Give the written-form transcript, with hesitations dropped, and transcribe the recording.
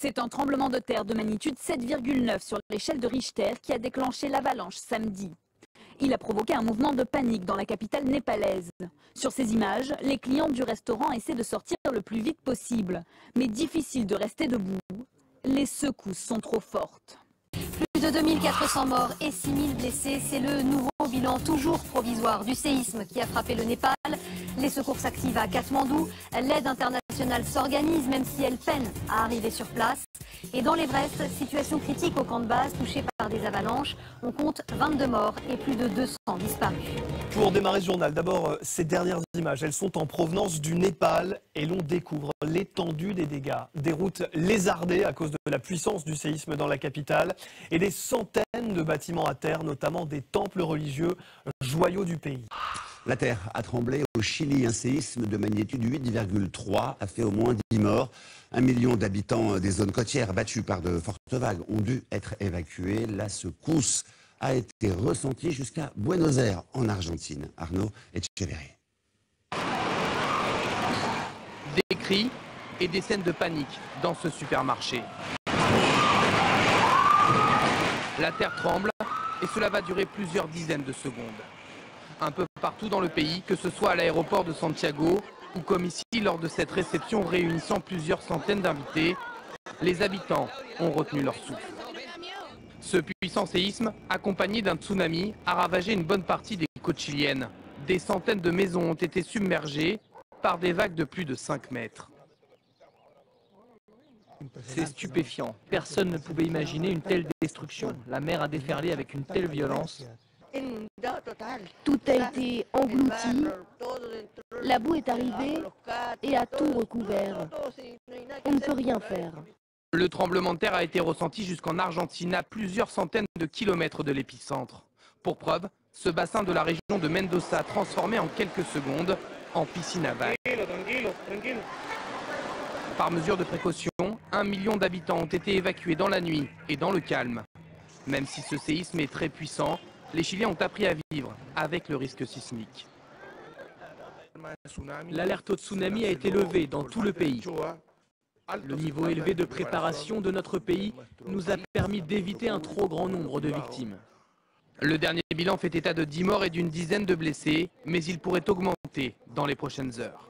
C'est un tremblement de terre de magnitude 7,9 sur l'échelle de Richter qui a déclenché l'avalanche samedi. Il a provoqué un mouvement de panique dans la capitale népalaise. Sur ces images, les clients du restaurant essaient de sortir le plus vite possible. Mais difficile de rester debout. Les secousses sont trop fortes. Plus de 2400 morts et 6000 blessés, c'est le nouveau bilan toujours provisoire du séisme qui a frappé le Népal. Les secours s'activent à Katmandou. L'aide internationale s'organise même si elle peine à arriver sur place. Et dans l'Everest, situation critique au camp de base touché par des avalanches. On compte 22 morts et plus de 200 disparus. Pour démarrer ce journal, d'abord ces dernières images, elles sont en provenance du Népal et l'on découvre l'étendue des dégâts. Des routes lézardées à cause de la puissance du séisme dans la capitale et des centaines de bâtiments à terre, notamment des temples religieux, joyaux du pays. La terre a tremblé au Chili. Un séisme de magnitude 8,3 a fait au moins 10 morts. 1 million d'habitants des zones côtières battues par de fortes vagues ont dû être évacués. La secousse a été ressentie jusqu'à Buenos Aires, en Argentine. Arnaud Etcheverry. Des cris et des scènes de panique dans ce supermarché. La terre tremble et cela va durer plusieurs dizaines de secondes. Un peu partout dans le pays, que ce soit à l'aéroport de Santiago ou comme ici lors de cette réception réunissant plusieurs centaines d'invités, les habitants ont retenu leur souffle. Ce puissant séisme, accompagné d'un tsunami, a ravagé une bonne partie des côtes chiliennes. Des centaines de maisons ont été submergées par des vagues de plus de 5 mètres. C'est stupéfiant. Personne ne pouvait imaginer une telle destruction. La mer a déferlé avec une telle violence. Tout a été englouti, la boue est arrivée et a tout recouvert. On ne peut rien faire. Le tremblement de terre a été ressenti jusqu'en Argentine, à plusieurs centaines de kilomètres de l'épicentre. Pour preuve, ce bassin de la région de Mendoza transformé en quelques secondes en piscine à vagues. Par mesure de précaution, 1 million d'habitants ont été évacués dans la nuit et dans le calme. Même si ce séisme est très puissant, les Chiliens ont appris à vivre avec le risque sismique. L'alerte au tsunami a été levée dans tout le pays. Le niveau élevé de préparation de notre pays nous a permis d'éviter un trop grand nombre de victimes. Le dernier bilan fait état de 10 morts et d'une dizaine de blessés, mais il pourrait augmenter dans les prochaines heures.